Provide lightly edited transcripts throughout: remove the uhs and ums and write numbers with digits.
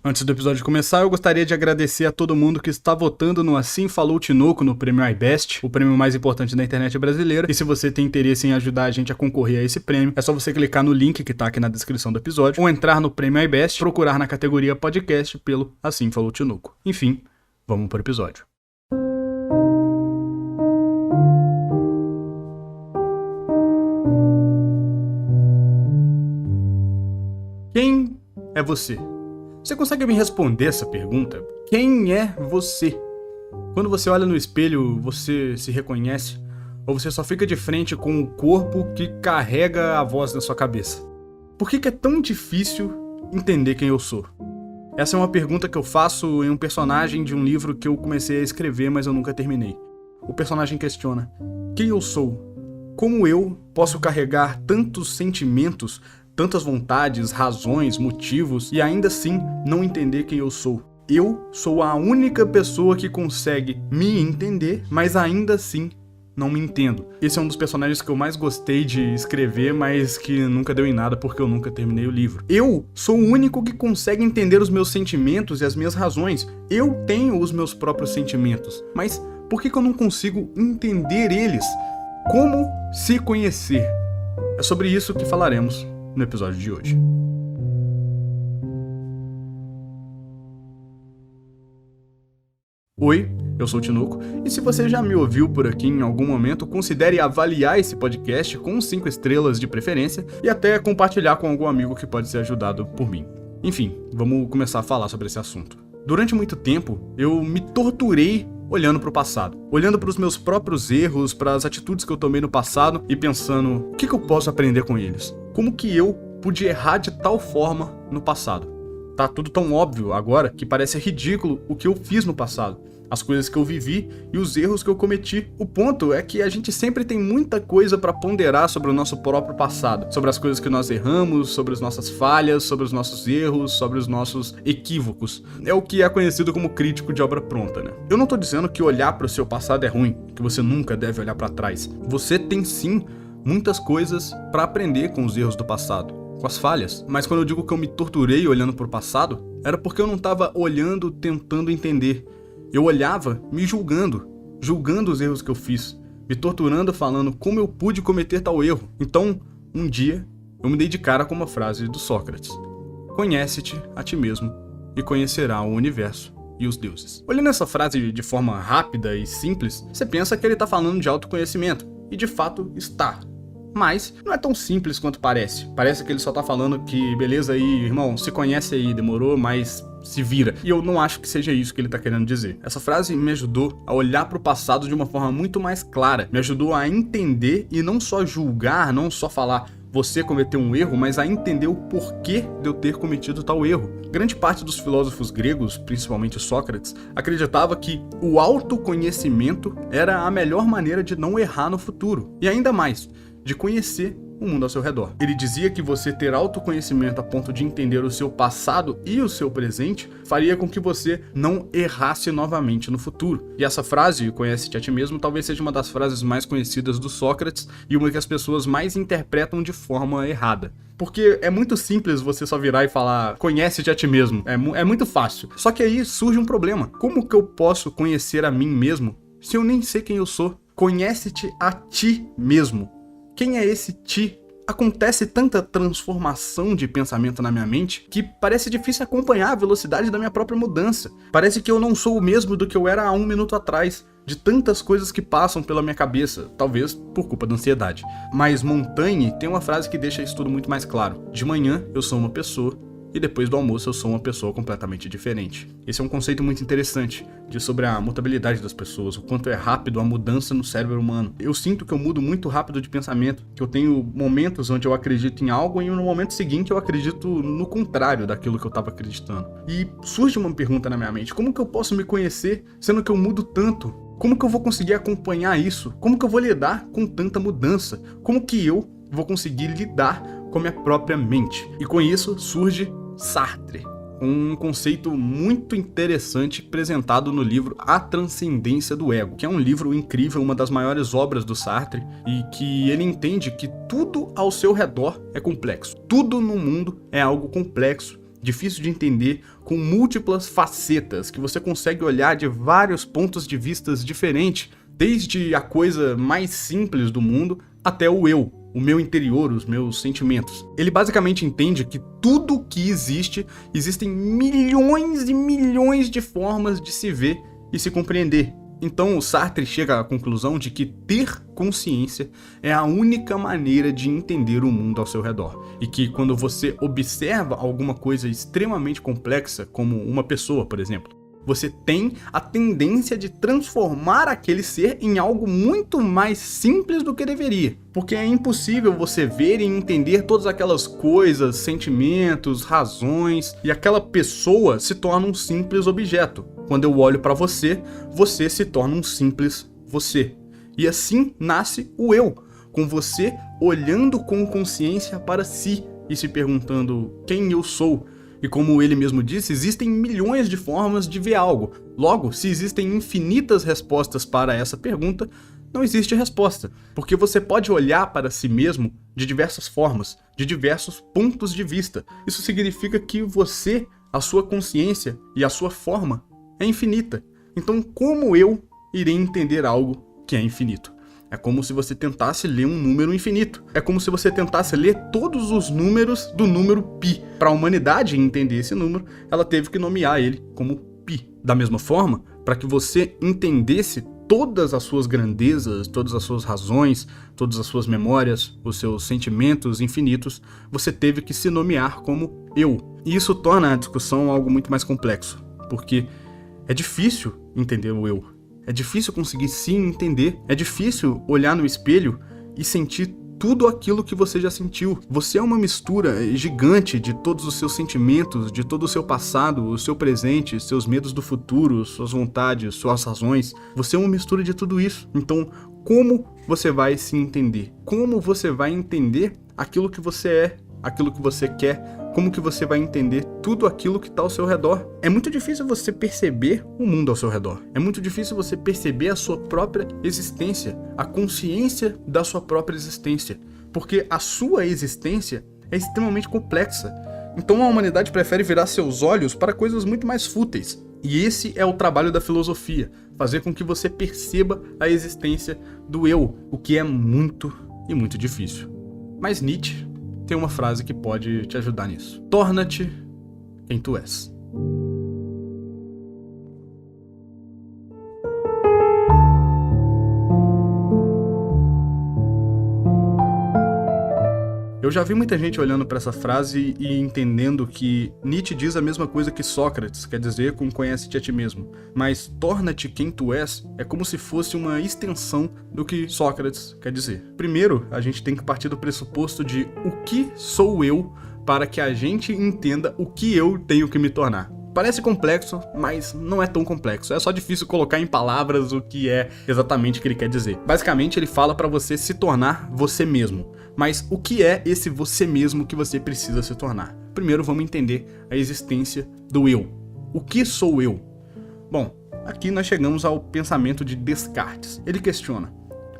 Antes do episódio começar, eu gostaria de agradecer a todo mundo que está votando no Assim Falou Tinoco no Prêmio iBest, o prêmio mais importante da internet brasileira. E se você tem interesse em ajudar a gente a concorrer a esse prêmio, é só você clicar no link que está aqui na descrição do episódio, ou entrar no Prêmio iBest, procurar na categoria podcast pelo Assim Falou Tinoco. Enfim, vamos para o episódio. Quem é você? Você consegue me responder essa pergunta? Quem é você? Quando você olha no espelho, você se reconhece? Ou você só fica de frente com o corpo que carrega a voz na sua cabeça? Por que é tão difícil entender quem eu sou? Essa é uma pergunta que eu faço em um personagem de um livro que eu comecei a escrever, mas eu nunca terminei. O personagem questiona: quem eu sou? Como eu posso carregar tantos sentimentos, tantas vontades, razões, motivos e ainda assim não entender quem eu sou? Eu sou a única pessoa que consegue me entender, mas ainda assim não me entendo. Esse é um dos personagens que eu mais gostei de escrever, mas que nunca deu em nada porque eu nunca terminei o livro. Eu sou o único que consegue entender os meus sentimentos e as minhas razões. Eu tenho os meus próprios sentimentos, mas por que eu não consigo entender eles? Como se conhecer? É sobre isso que falaremos no episódio de hoje. Oi, eu sou o Tinoco, e se você já me ouviu por aqui em algum momento, considere avaliar esse podcast com 5 estrelas de preferência e até compartilhar com algum amigo que pode ser ajudado por mim. Enfim, vamos começar a falar sobre esse assunto. Durante muito tempo, eu me torturei olhando para o passado, olhando para os meus próprios erros, para as atitudes que eu tomei no passado e pensando, o que eu posso aprender com eles? Como que eu pude errar de tal forma no passado? Tá tudo tão óbvio agora que parece ridículo o que eu fiz no passado, as coisas que eu vivi e os erros que eu cometi. O ponto é que a gente sempre tem muita coisa para ponderar sobre o nosso próprio passado, sobre as coisas que nós erramos, sobre as nossas falhas, sobre os nossos erros, sobre os nossos equívocos. É o que é conhecido como crítico de obra pronta, né? Eu não tô dizendo que olhar para o seu passado é ruim, que você nunca deve olhar para trás. Você tem sim muitas coisas para aprender com os erros do passado, com as falhas. Mas quando eu digo que eu me torturei olhando pro passado, era porque eu não estava olhando, tentando entender. Eu olhava me julgando os erros que eu fiz, me torturando falando como eu pude cometer tal erro. Então, um dia, eu me dei de cara com uma frase do Sócrates: conhece-te a ti mesmo e conhecerá o universo e os deuses. Olhando essa frase de forma rápida e simples, você pensa que ele está falando de autoconhecimento, e de fato está. Mas não é tão simples quanto parece. Parece que ele só tá falando que, beleza aí, irmão, se conhece aí, demorou, mas se vira. E eu não acho que seja isso que ele tá querendo dizer. Essa frase me ajudou a olhar pro passado de uma forma muito mais clara. Me ajudou a entender e não só julgar, não só falar você cometeu um erro, mas a entender o porquê de eu ter cometido tal erro. Grande parte dos filósofos gregos, principalmente Sócrates, acreditava que o autoconhecimento era a melhor maneira de não errar no futuro. E ainda mais, de conhecer o mundo ao seu redor. Ele dizia que você ter autoconhecimento a ponto de entender o seu passado e o seu presente faria com que você não errasse novamente no futuro. E essa frase, conhece-te a ti mesmo, talvez seja uma das frases mais conhecidas do Sócrates e uma que as pessoas mais interpretam de forma errada. Porque é muito simples você só virar e falar, conhece-te a ti mesmo. É muito fácil. Só que aí surge um problema. Como que eu posso conhecer a mim mesmo se eu nem sei quem eu sou? Conhece-te a ti mesmo. Quem é esse ti? Acontece tanta transformação de pensamento na minha mente que parece difícil acompanhar a velocidade da minha própria mudança. Parece que eu não sou o mesmo do que eu era há 1 minuto atrás, de tantas coisas que passam pela minha cabeça, talvez por culpa da ansiedade. Mas Montaigne tem uma frase que deixa isso tudo muito mais claro. De manhã eu sou uma pessoa, e depois do almoço eu sou uma pessoa completamente diferente. Esse é um conceito muito interessante, sobre a mutabilidade das pessoas, o quanto é rápido a mudança no cérebro humano. Eu sinto que eu mudo muito rápido de pensamento, que eu tenho momentos onde eu acredito em algo e no momento seguinte eu acredito no contrário daquilo que eu estava acreditando. E surge uma pergunta na minha mente: como que eu posso me conhecer sendo que eu mudo tanto? Como que eu vou conseguir acompanhar isso? Como que eu vou lidar com tanta mudança? Como que eu vou conseguir lidar com a minha própria mente? E com isso surge Sartre, um conceito muito interessante apresentado no livro A Transcendência do Ego, que é um livro incrível, uma das maiores obras do Sartre, e que ele entende que tudo ao seu redor é complexo. Tudo no mundo é algo complexo difícil de entender, com múltiplas facetas, que você consegue olhar de vários pontos de vista diferentes, desde a coisa mais simples do mundo até o eu, o meu interior, os meus sentimentos. Ele basicamente entende que tudo que existe, existem milhões e milhões de formas de se ver e se compreender. Então o Sartre chega à conclusão de que ter consciência é a única maneira de entender o mundo ao seu redor. E que quando você observa alguma coisa extremamente complexa, como uma pessoa, por exemplo, você tem a tendência de transformar aquele ser em algo muito mais simples do que deveria. Porque é impossível você ver e entender todas aquelas coisas, sentimentos, razões, e aquela pessoa se torna um simples objeto. Quando eu olho para você, você se torna um simples você. E assim nasce o eu, com você olhando com consciência para si e se perguntando quem eu sou. E como ele mesmo disse, existem milhões de formas de ver algo. Logo, se existem infinitas respostas para essa pergunta, não existe resposta. Porque você pode olhar para si mesmo de diversas formas, de diversos pontos de vista. Isso significa que você, a sua consciência e a sua forma é infinita. Então, como eu irei entender algo que é infinito? É como se você tentasse ler um número infinito. É como se você tentasse ler todos os números do número π. Para a humanidade entender esse número, ela teve que nomear ele como π. Da mesma forma, para que você entendesse todas as suas grandezas, todas as suas razões, todas as suas memórias, os seus sentimentos infinitos, você teve que se nomear como eu. E isso torna a discussão algo muito mais complexo, porque é difícil entender o eu. É difícil conseguir se entender. É difícil olhar no espelho e sentir tudo aquilo que você já sentiu. Você é uma mistura gigante de todos os seus sentimentos, de todo o seu passado, o seu presente, seus medos do futuro, suas vontades, suas razões. Você é uma mistura de tudo isso. Então, como você vai se entender? Como você vai entender aquilo que você é, aquilo que você quer? Como que você vai entender tudo aquilo que está ao seu redor? É muito difícil você perceber o mundo ao seu redor. É muito difícil você perceber a sua própria existência, a consciência da sua própria existência, porque a sua existência é extremamente complexa. Então a humanidade prefere virar seus olhos para coisas muito mais fúteis. E esse é o trabalho da filosofia, fazer com que você perceba a existência do eu, o que é muito e muito difícil. Mas Nietzsche tem uma frase que pode te ajudar nisso. Torna-te quem tu és. Eu já vi muita gente olhando para essa frase e entendendo que Nietzsche diz a mesma coisa que Sócrates, quer dizer, conhece-te a ti mesmo. Mas torna-te quem tu és é como se fosse uma extensão do que Sócrates quer dizer. Primeiro, a gente tem que partir do pressuposto de o que sou eu para que a gente entenda o que eu tenho que me tornar. Parece complexo, mas não é tão complexo. É só difícil colocar em palavras o que é exatamente o que ele quer dizer. Basicamente, ele fala para você se tornar você mesmo. Mas o que é esse você mesmo que você precisa se tornar? Primeiro, vamos entender a existência do eu. O que sou eu? Bom, aqui nós chegamos ao pensamento de Descartes. Ele questiona: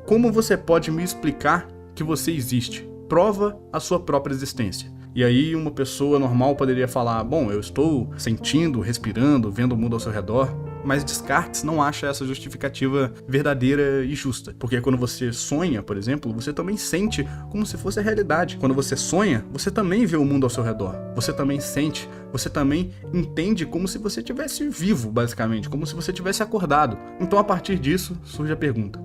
como você pode me explicar que você existe? Prova a sua própria existência. E aí uma pessoa normal poderia falar: bom, eu estou sentindo, respirando, vendo o mundo ao seu redor. Mas Descartes não acha essa justificativa verdadeira e justa. Porque quando você sonha, por exemplo, você também sente como se fosse a realidade. Quando você sonha, você também vê o mundo ao seu redor. Você também sente, você também entende como se você estivesse vivo, basicamente. Como se você tivesse acordado. Então, a partir disso, surge a pergunta: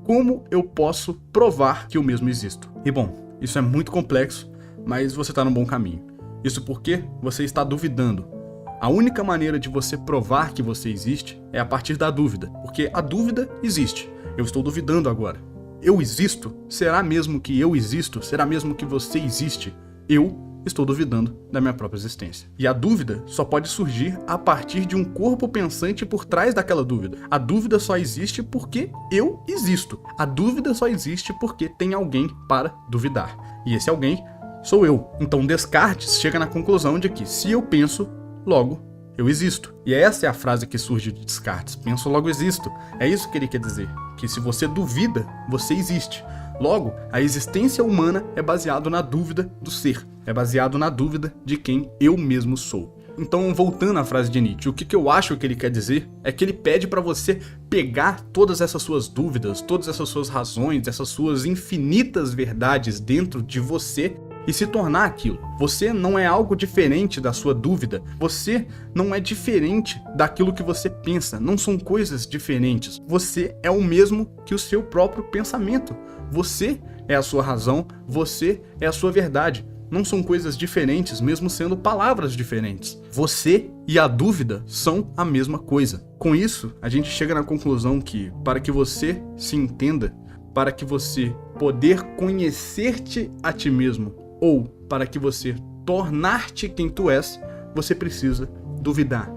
como eu posso provar que eu mesmo existo? E bom, isso é muito complexo, mas você está no bom caminho. Isso porque você está duvidando. A única maneira de você provar que você existe é a partir da dúvida, porque a dúvida existe. Eu estou duvidando agora. Eu existo? Será mesmo que eu existo? Será mesmo que você existe? Eu estou duvidando da minha própria existência. E a dúvida só pode surgir a partir de um corpo pensante por trás daquela dúvida. A dúvida só existe porque eu existo. A dúvida só existe porque tem alguém para duvidar. E esse alguém sou eu. Então Descartes chega na conclusão de que se eu penso, logo eu existo. E essa é a frase que surge de Descartes: penso, logo existo. É isso que ele quer dizer, que se você duvida, você existe. Logo, a existência humana é baseada na dúvida do ser. é baseado na dúvida de quem eu mesmo sou. Então, voltando à frase de Nietzsche, o que eu acho que ele quer dizer é que ele pede para você pegar todas essas suas dúvidas, todas essas suas razões, essas suas infinitas verdades dentro de você e se tornar aquilo. Você não é algo diferente da sua dúvida, você não é diferente daquilo que você pensa, não são coisas diferentes. Você é o mesmo que o seu próprio pensamento. Você é a sua razão, você é a sua verdade. Não são coisas diferentes, mesmo sendo palavras diferentes. Você e a dúvida são a mesma coisa. Com isso, a gente chega na conclusão que, para que você se entenda, para que você poder conhecer-te a ti mesmo, ou para que você tornar-te quem tu és, você precisa duvidar.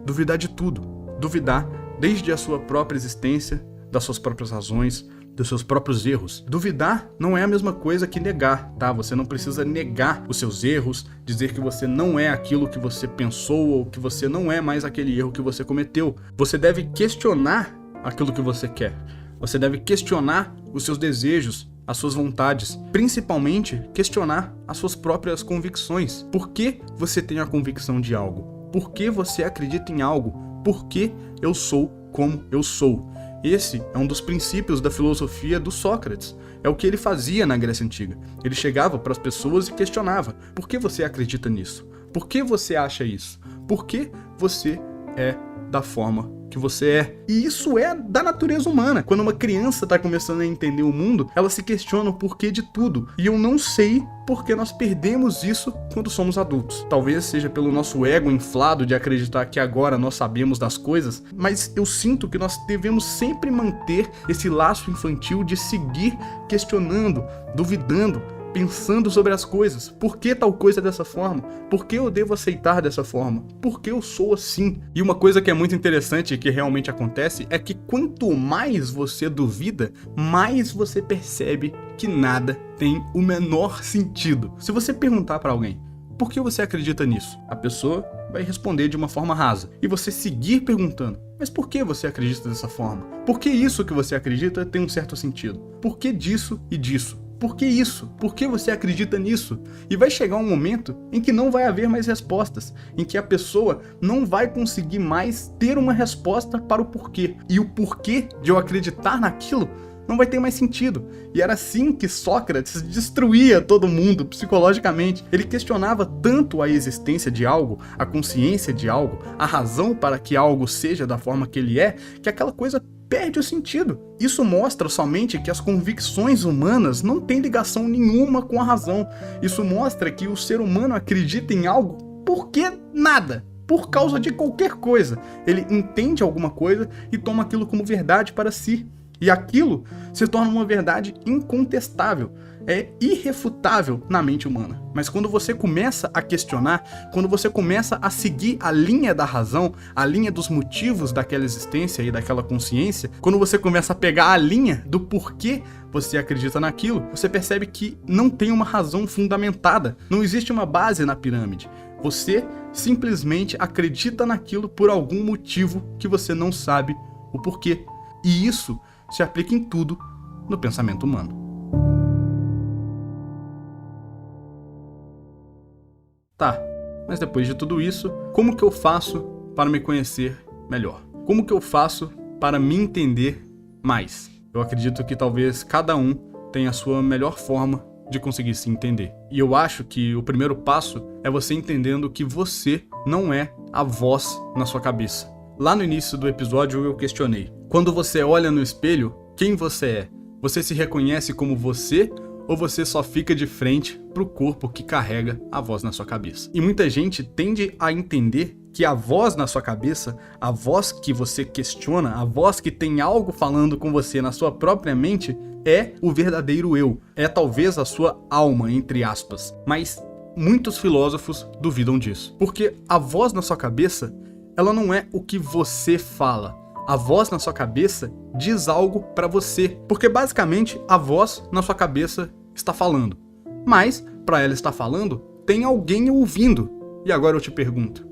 Duvidar de tudo. Duvidar desde a sua própria existência, das suas próprias razões, dos seus próprios erros. Duvidar não é a mesma coisa que negar, tá? Você não precisa negar os seus erros, dizer que você não é aquilo que você pensou ou que você não é mais aquele erro que você cometeu. Você deve questionar aquilo que você quer. Você deve questionar os seus desejos, as suas vontades, principalmente questionar as suas próprias convicções. Por que você tem a convicção de algo? Por que você acredita em algo? Por que eu sou como eu sou? Esse é um dos princípios da filosofia do Sócrates. É o que ele fazia na Grécia Antiga. Ele chegava para as pessoas e questionava: por que você acredita nisso? Por que você acha isso? Por que você é da forma que você é? E isso é da natureza humana. Quando uma criança está começando a entender o mundo, ela se questiona o porquê de tudo. E eu não sei porque nós perdemos isso quando somos adultos. Talvez seja pelo nosso ego inflado de acreditar que agora nós sabemos das coisas, mas eu sinto que nós devemos sempre manter esse laço infantil de seguir questionando, duvidando, pensando sobre as coisas. Por que tal coisa é dessa forma? Por que eu devo aceitar dessa forma? Por que eu sou assim? E uma coisa que é muito interessante e que realmente acontece é que quanto mais você duvida, mais você percebe que nada tem o menor sentido. Se você perguntar para alguém: por que você acredita nisso? A pessoa vai responder de uma forma rasa. E você seguir perguntando: mas por que você acredita dessa forma? Por que isso que você acredita tem um certo sentido? Por que disso e disso? Por que isso? Por que você acredita nisso? E vai chegar um momento em que não vai haver mais respostas, em que a pessoa não vai conseguir mais ter uma resposta para o porquê. E o porquê de eu acreditar naquilo não vai ter mais sentido. E era assim que Sócrates destruía todo mundo psicologicamente. Ele questionava tanto a existência de algo, a consciência de algo, a razão para que algo seja da forma que ele é, que aquela coisa perde o sentido. Isso mostra somente que as convicções humanas não têm ligação nenhuma com a razão. Isso mostra que o ser humano acredita em algo porque nada, por causa de qualquer coisa. Ele entende alguma coisa e toma aquilo como verdade para si. E aquilo se torna uma verdade incontestável, é irrefutável na mente humana. Mas quando você começa a questionar, quando você começa a seguir a linha da razão, a linha dos motivos daquela existência e daquela consciência, quando você começa a pegar a linha do porquê você acredita naquilo, você percebe que não tem uma razão fundamentada, não existe uma base na pirâmide. Você simplesmente acredita naquilo por algum motivo que você não sabe o porquê. E isso se aplica em tudo no pensamento humano. Tá, mas depois de tudo isso, como que eu faço para me conhecer melhor? Como que eu faço para me entender mais? Eu acredito que talvez cada um tenha a sua melhor forma de conseguir se entender. E eu acho que o primeiro passo é você entendendo que você não é a voz na sua cabeça. Lá no início do episódio eu questionei: quando você olha no espelho, quem você é? Você se reconhece como você ou você só fica de frente pro corpo que carrega a voz na sua cabeça? E muita gente tende a entender que a voz na sua cabeça, a voz que você questiona, a voz que tem algo falando com você na sua própria mente, é o verdadeiro eu. É talvez a sua alma, entre aspas. Mas muitos filósofos duvidam disso. Porque a voz na sua cabeça, ela não é o que você fala. A voz na sua cabeça diz algo pra você. Porque basicamente a voz na sua cabeça está falando. Mas, pra ela estar falando, tem alguém ouvindo. E agora eu te pergunto: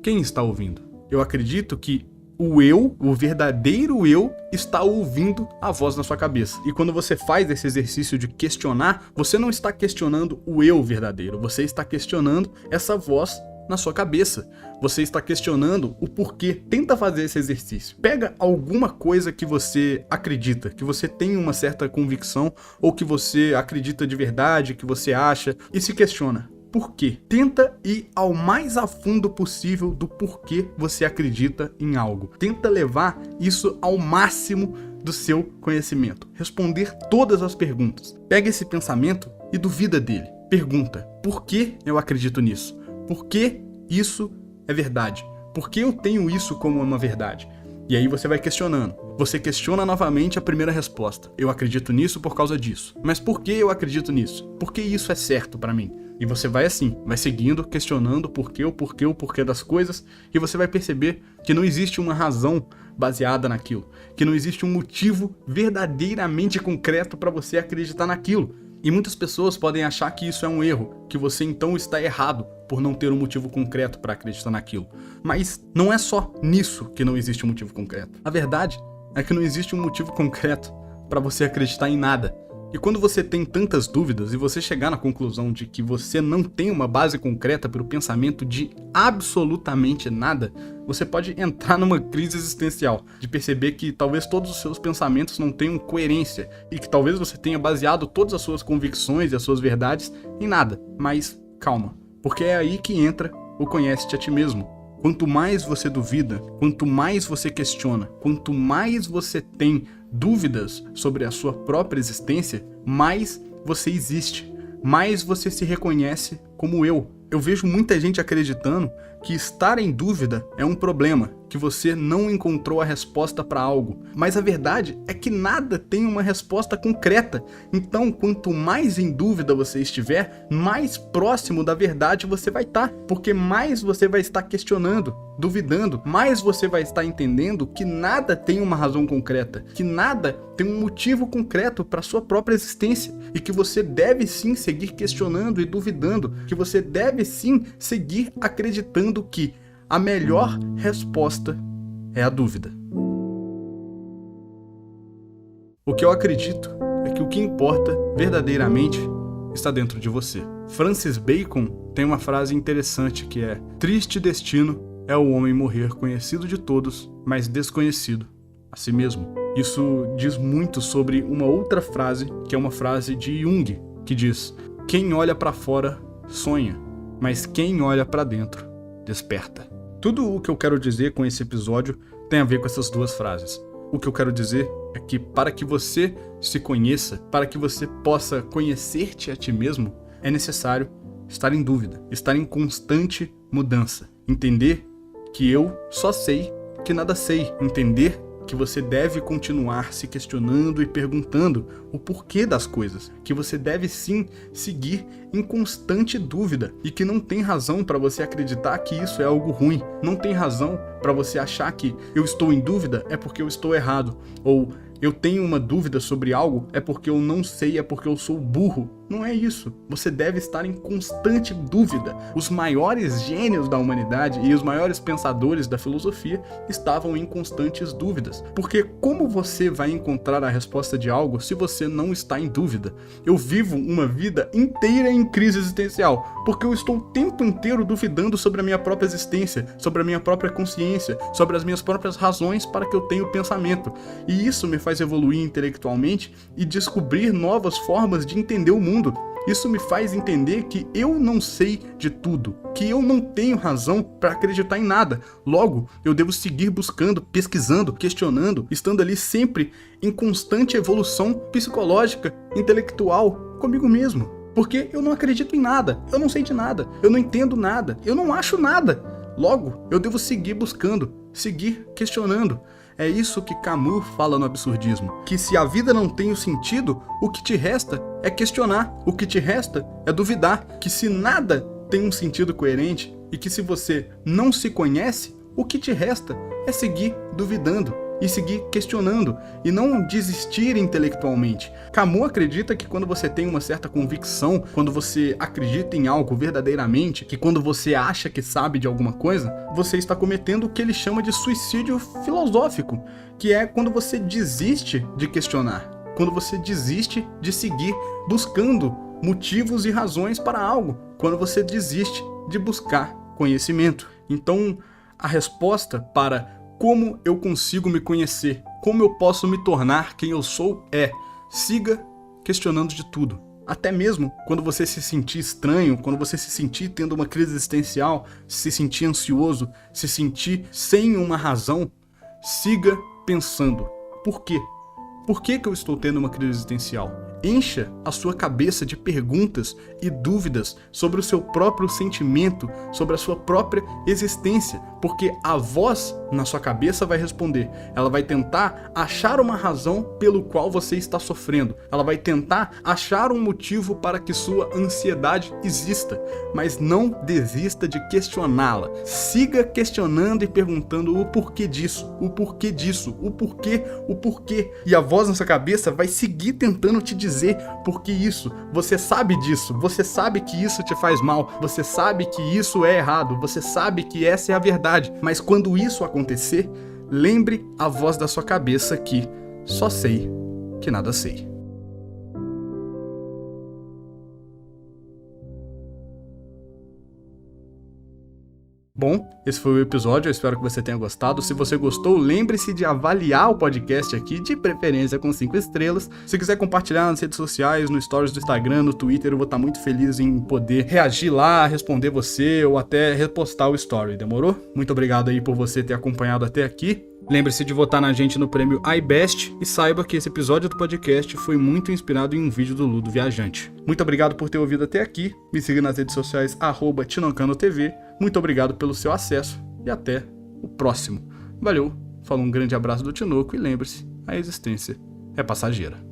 quem está ouvindo? Eu acredito que o eu, o verdadeiro eu, está ouvindo a voz na sua cabeça. E quando você faz esse exercício de questionar, você não está questionando o eu verdadeiro, você está questionando essa voz na sua cabeça. Você está questionando o porquê. Tenta fazer esse exercício. Pega alguma coisa que você acredita, que você tem uma certa convicção, ou que você acredita de verdade, que você acha, e se questiona. Por quê? Tenta ir ao mais a fundo possível do porquê você acredita em algo. Tenta levar isso ao máximo do seu conhecimento. Responder todas as perguntas. Pega esse pensamento e duvida dele. Pergunta: por que eu acredito nisso? Por que isso é verdade? Por que eu tenho isso como uma verdade? E aí você vai questionando. Você questiona novamente a primeira resposta. Eu acredito nisso por causa disso. Mas por que eu acredito nisso? Por que isso é certo pra mim? E você vai assim, vai seguindo, questionando o porquê das coisas, e você vai perceber que não existe uma razão baseada naquilo, que não existe um motivo verdadeiramente concreto para você acreditar naquilo. E muitas pessoas podem achar que isso é um erro, que você então está errado por não ter um motivo concreto para acreditar naquilo. Mas não é só nisso que não existe um motivo concreto. A verdade é que não existe um motivo concreto para você acreditar em nada. E quando você tem tantas dúvidas e você chegar na conclusão de que você não tem uma base concreta para o pensamento de absolutamente nada, você pode entrar numa crise existencial, de perceber que talvez todos os seus pensamentos não tenham coerência e que talvez você tenha baseado todas as suas convicções e as suas verdades em nada. Mas calma, porque é aí que entra o conhece-te a ti mesmo. Quanto mais você duvida, quanto mais você questiona, quanto mais você tem dúvidas sobre a sua própria existência, mais você existe, mais você se reconhece como eu. Eu vejo muita gente acreditando que estar em dúvida é um problema, que você não encontrou a resposta para algo. Mas a verdade é que nada tem uma resposta concreta. Então, quanto mais em dúvida você estiver, mais próximo da verdade você vai estar. Porque mais você vai estar questionando, duvidando, mais você vai estar entendendo que nada tem uma razão concreta, que nada tem um motivo concreto para sua própria existência, e que você deve sim seguir questionando e duvidando, que você deve sim seguir acreditando que a melhor resposta é a dúvida. O que eu acredito é que o que importa verdadeiramente está dentro de você. Francis Bacon tem uma frase interessante que é: triste destino é o homem morrer conhecido de todos, mas desconhecido a si mesmo. Isso diz muito sobre uma outra frase, que é uma frase de Jung, que diz: quem olha para fora sonha, mas quem olha para dentro desperta. Tudo o que eu quero dizer com esse episódio tem a ver com essas duas frases. O que eu quero dizer é que para que você se conheça, para que você possa conhecer-te a ti mesmo, é necessário estar em dúvida, estar em constante mudança. Entender que eu só sei que nada sei. Entender que você deve continuar se questionando e perguntando o porquê das coisas, que você deve sim seguir em constante dúvida e que não tem razão para você acreditar que isso é algo ruim, não tem razão para você achar que eu estou em dúvida é porque eu estou errado, ou eu tenho uma dúvida sobre algo é porque eu não sei, é porque eu sou burro. Não é isso. Você deve estar em constante dúvida. Os maiores gênios da humanidade e os maiores pensadores da filosofia estavam em constantes dúvidas. Porque como você vai encontrar a resposta de algo se você não está em dúvida? Eu vivo uma vida inteira em crise existencial, porque eu estou o tempo inteiro duvidando sobre a minha própria existência, sobre a minha própria consciência, sobre as minhas próprias razões para que eu tenha o pensamento. E isso me faz evoluir intelectualmente e descobrir novas formas de entender o mundo. Isso me faz entender que eu não sei de tudo, que eu não tenho razão para acreditar em nada. Logo, eu devo seguir buscando, pesquisando, questionando, estando ali sempre em constante evolução psicológica, intelectual, comigo mesmo. Porque eu não acredito em nada, eu não sei de nada, eu não entendo nada, eu não acho nada. Logo, eu devo seguir buscando, seguir questionando. É isso que Camus fala no Absurdismo, que se a vida não tem um sentido, o que te resta é questionar, o que te resta é duvidar, que se nada tem um sentido coerente e que se você não se conhece, o que te resta é seguir duvidando, e seguir questionando e não desistir intelectualmente. Camus acredita que quando você tem uma certa convicção, quando você acredita em algo verdadeiramente, que quando você acha que sabe de alguma coisa, você está cometendo o que ele chama de suicídio filosófico, que é quando você desiste de questionar, quando você desiste de seguir buscando motivos e razões para algo, quando você desiste de buscar conhecimento. Então, a resposta para como eu consigo me conhecer, como eu posso me tornar quem eu sou é: siga questionando de tudo. Até mesmo quando você se sentir estranho, quando você se sentir tendo uma crise existencial, se sentir ansioso, se sentir sem uma razão, siga pensando. Por quê? Por que eu estou tendo uma crise existencial? Encha a sua cabeça de perguntas e dúvidas sobre o seu próprio sentimento, sobre a sua própria existência, porque a voz na sua cabeça vai responder. Ela vai tentar achar uma razão pelo qual você está sofrendo. Ela vai tentar achar um motivo para que sua ansiedade exista, mas não desista de questioná-la. Siga questionando e perguntando o porquê disso, o porquê disso, o porquê. E a voz na sua cabeça vai seguir tentando te dizer por que isso, você sabe disso, você sabe que isso te faz mal, você sabe que isso é errado, você sabe que essa é a verdade, mas quando isso acontecer, lembre a voz da sua cabeça que só sei que nada sei. Bom, esse foi o episódio, eu espero que você tenha gostado. Se você gostou, lembre-se de avaliar o podcast aqui, de preferência com 5 estrelas. Se quiser compartilhar nas redes sociais, no stories do Instagram, no Twitter, eu vou estar muito feliz em poder reagir lá, responder você ou até repostar o story, demorou? Muito obrigado aí por você ter acompanhado até aqui. Lembre-se de votar na gente no prêmio iBest e saiba que esse episódio do podcast foi muito inspirado em um vídeo do Ludo Viajante. Muito obrigado por ter ouvido até aqui. Me siga nas redes sociais @TinoncanoTV. Muito obrigado pelo seu acesso e até o próximo. Valeu, falou, um grande abraço do Tinoco e lembre-se, a existência é passageira.